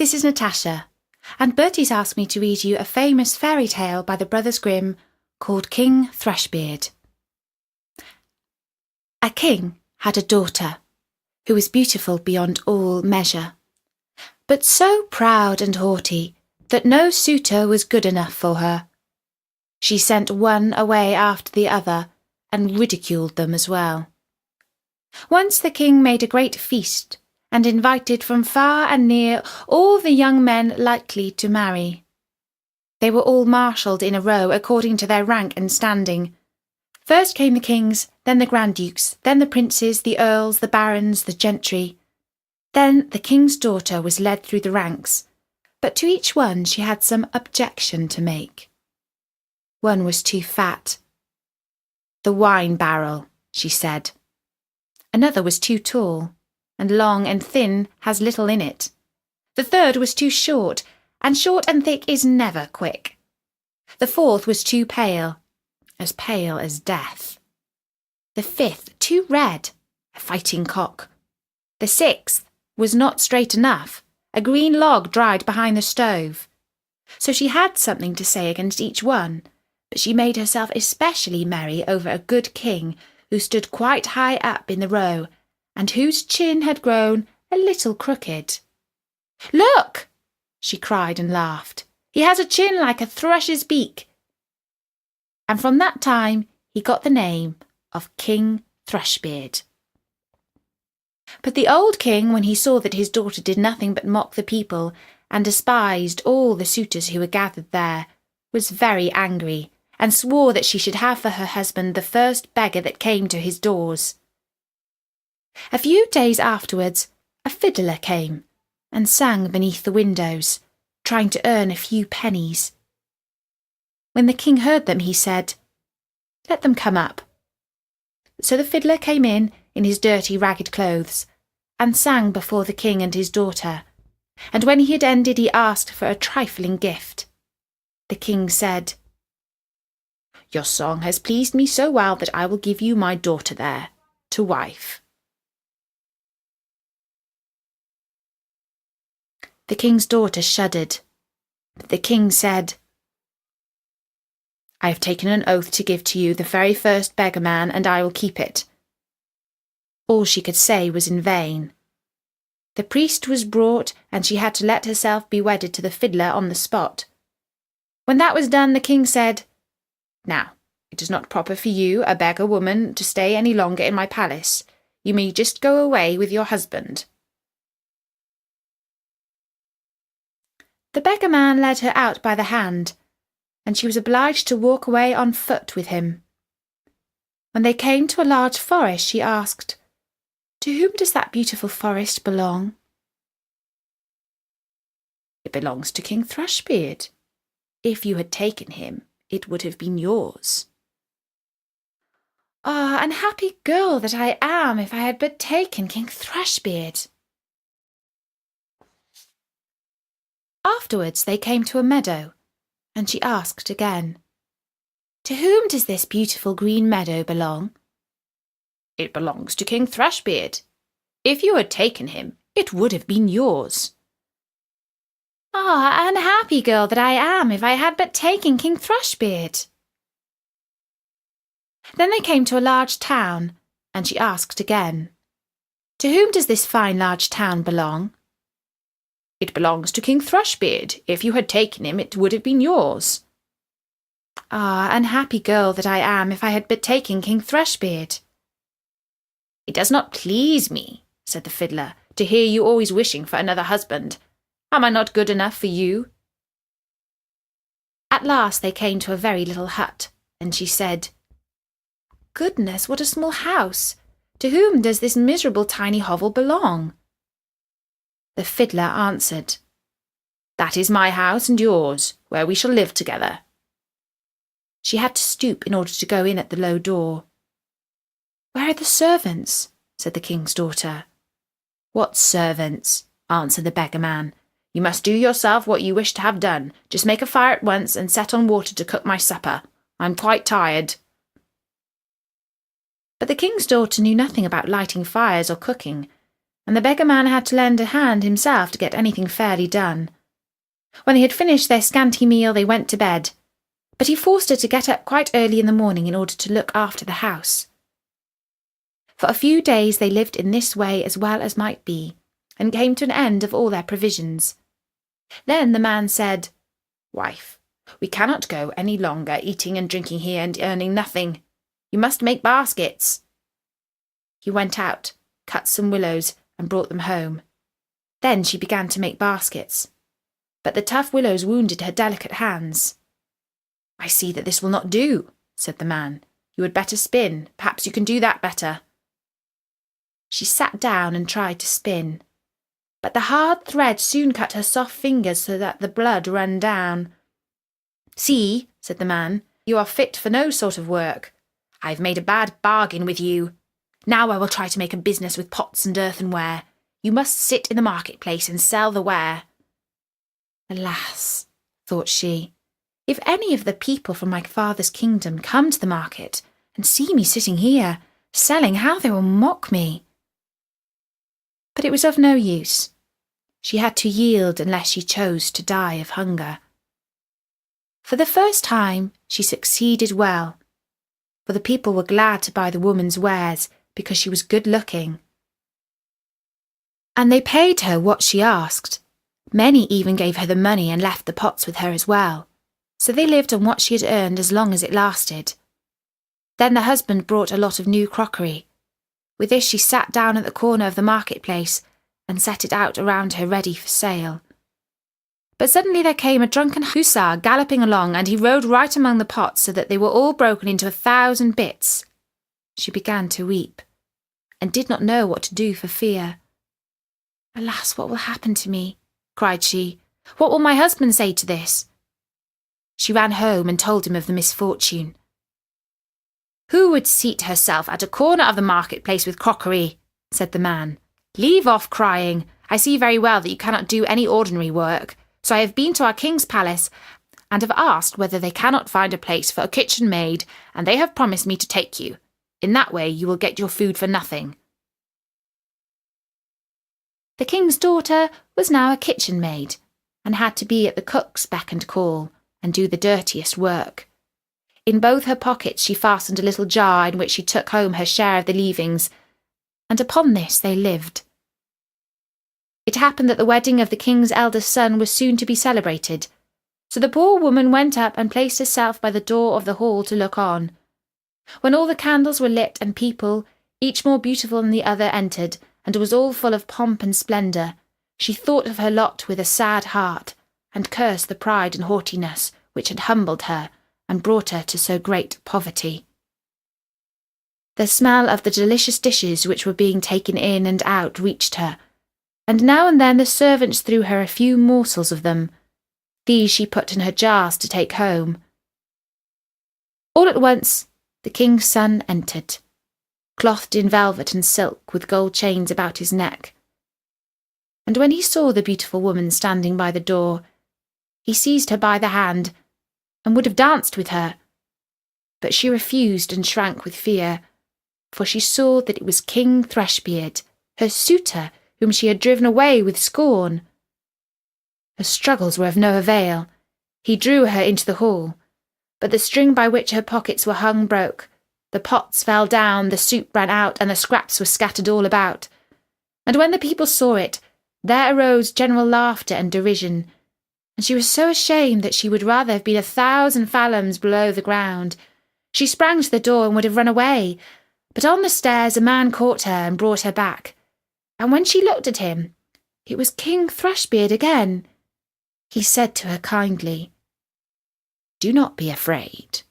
this is Natasha, and Bertie's asked me to read you a famous fairy tale by the Brothers Grimm called King Thrushbeard. A king had a daughter who was beautiful beyond all measure, but so proud and haughty that no suitor was good enough for her. She sent one away after the other and ridiculed them as well. Once the king made a great feast and invited from far and near all the young men likely to marry. They were all marshalled in a row according to their rank and standing. First came the kings, then the Grand Dukes, then the princes, the earls, the barons, the gentry. Then the king's daughter was led through the ranks, but to each one she had some objection to make. One was too fat. "The wine barrel," she said. Another was too tall, and long and thin has little in it. The third was too short, and short and thick is never quick. The fourth was too pale as death. The fifth too red, a fighting cock. The sixth was not straight enough, a green log dried behind the stove. So she had something to say against each one, but she made herself especially merry over a good king who stood quite high up in the row, and whose chin had grown a little crooked. "Look!" she cried and laughed. "He has a chin like a thrush's beak." And from that time he got the name of King Thrushbeard. But the old king, when he saw that his daughter did nothing but mock the people and despised all the suitors who were gathered there, was very angry, and swore that she should have for her husband the first beggar that came to his doors. A few days afterwards, a fiddler came and sang beneath the windows, trying to earn a few pennies. When the king heard them, he said, "Let them come up." So the fiddler came in his dirty, ragged clothes, and sang before the king and his daughter, and when he had ended he asked for a trifling gift. The king said, "Your song has pleased me so well that I will give you my daughter there, to wife." The king's daughter shuddered, but the king said, "I have taken an oath to give to you the very first beggar man, and I will keep it." All she could say was in vain. The priest was brought, and she had to let herself be wedded to the fiddler on the spot. When that was done, the king said, "Now, it is not proper for you, a beggar woman, to stay any longer in my palace. You may just go away with your husband." The beggar man led her out by the hand, and she was obliged to walk away on foot with him. When they came to a large forest, she asked, "To whom does that beautiful forest belong?" "It belongs to King Thrushbeard. If you had taken him, it would have been yours." "Ah, unhappy girl that I am, if I had but taken King Thrushbeard." Afterwards they came to a meadow, and she asked again, "To whom does this beautiful green meadow belong?" "It belongs to King Thrushbeard. If you had taken him, it would have been yours." "Ah, unhappy girl that I am, if I had but taken King Thrushbeard." Then they came to a large town, and she asked again, "To whom does this fine large town belong?" "It belongs to King Thrushbeard. If you had taken him, it would have been yours." "Ah, unhappy girl that I am, if I had but taken King Thrushbeard." "It does not please me," said the fiddler, "to hear you always wishing for another husband. Am I not good enough for you?" At last they came to a very little hut, and she said, "Goodness, what a small house! To whom does this miserable tiny hovel belong?" The fiddler answered, "That is my house and yours, where we shall live together." She had to stoop in order to go in at the low door. "Where are the servants?" said the king's daughter. "What servants?" answered the beggar man. "You must do yourself what you wish to have done. Just make a fire at once and set on water to cook my supper. I'm quite tired." But the king's daughter knew nothing about lighting fires or cooking, and the beggar-man had to lend a hand himself to get anything fairly done. When they had finished their scanty meal, they went to bed, but he forced her to get up quite early in the morning in order to look after the house. For a few days they lived in this way as well as might be, and came to an end of all their provisions. Then the man said, "Wife, we cannot go any longer eating and drinking here and earning nothing. You must make baskets." He went out, cut some willows, and brought them home. Then she began to make baskets, but the tough willows wounded her delicate hands. "I see that this will not do," said the man. "You had better spin. Perhaps you can do that better." She sat down and tried to spin, but the hard thread soon cut her soft fingers so that the blood ran down. "See," said the man, "you are fit for no sort of work. I have made a bad bargain with you. Now I will try to make a business with pots and earthenware. You must sit in the marketplace and sell the ware." Alas, thought she, if any of the people from my father's kingdom come to the market and see me sitting here, selling, how they will mock me. But it was of no use. She had to yield unless she chose to die of hunger. For the first time, she succeeded well, for the people were glad to buy the woman's wares because she was good-looking. And they paid her what she asked. Many even gave her the money and left the pots with her as well, so they lived on what she had earned as long as it lasted. Then the husband brought a lot of new crockery. With this she sat down at the corner of the marketplace and set it out around her ready for sale. But suddenly there came a drunken hussar galloping along, and he rode right among the pots so that they were all broken into 1,000 bits. She began to weep, and did not know what to do for fear. "Alas, what will happen to me?" cried she. "What will my husband say to this?" She ran home and told him of the misfortune. "Who would seat herself at a corner of the marketplace with crockery?" said the man. "Leave off crying. I see very well that you cannot do any ordinary work, so I have been to our king's palace and have asked whether they cannot find a place for a kitchen maid, and they have promised me to take you. In that way you will get your food for nothing." The king's daughter was now a kitchen maid, and had to be at the cook's beck and call, and do the dirtiest work. In both her pockets she fastened a little jar in which she took home her share of the leavings, and upon this they lived. It happened that the wedding of the king's eldest son was soon to be celebrated, so the poor woman went up and placed herself by the door of the hall to look on. When all the candles were lit and people, each more beautiful than the other, entered, and was all full of pomp and splendour, she thought of her lot with a sad heart, and cursed the pride and haughtiness which had humbled her and brought her to so great poverty. The smell of the delicious dishes which were being taken in and out reached her, and now and then the servants threw her a few morsels of them. These she put in her jars to take home. All at once the king's son entered, clothed in velvet and silk with gold chains about his neck. And when he saw the beautiful woman standing by the door, he seized her by the hand and would have danced with her, but she refused and shrank with fear, for she saw that it was King Thrushbeard, her suitor, whom she had driven away with scorn. Her struggles were of no avail. He drew her into the hall, but the string by which her pockets were hung broke. The pots fell down, the soup ran out, and the scraps were scattered all about. And when the people saw it, there arose general laughter and derision, and she was so ashamed that she would rather have been 1,000 fathoms below the ground. She sprang to the door and would have run away, but on the stairs a man caught her and brought her back. And when she looked at him, it was King Thrushbeard again. He said to her kindly, "Do not be afraid.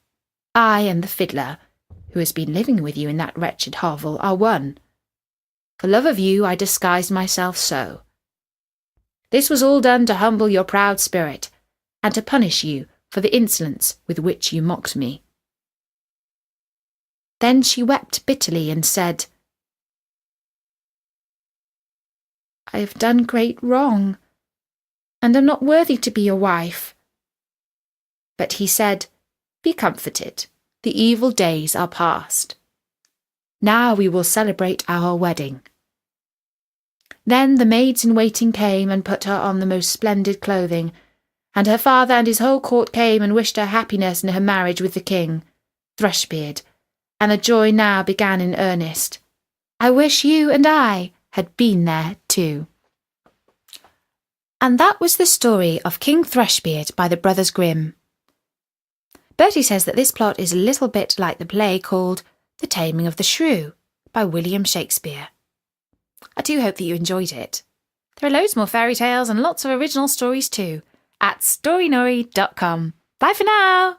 I and the fiddler, who has been living with you in that wretched hovel, are one. For love of you I disguised myself so. This was all done to humble your proud spirit, and to punish you for the insolence with which you mocked me." Then she wept bitterly and said, "I have done great wrong, and am not worthy to be your wife." But he said, "Be comforted, the evil days are past. Now we will celebrate our wedding." Then the maids-in-waiting came and put her on the most splendid clothing, and her father and his whole court came and wished her happiness in her marriage with the king, Thrushbeard, and the joy now began in earnest. I wish you and I had been there too. And that was the story of King Thrushbeard by the Brothers Grimm. Bertie says that this plot is a little bit like the play called The Taming of the Shrew by William Shakespeare. I do hope that you enjoyed it. There are loads more fairy tales and lots of original stories too at storynori.com. Bye for now!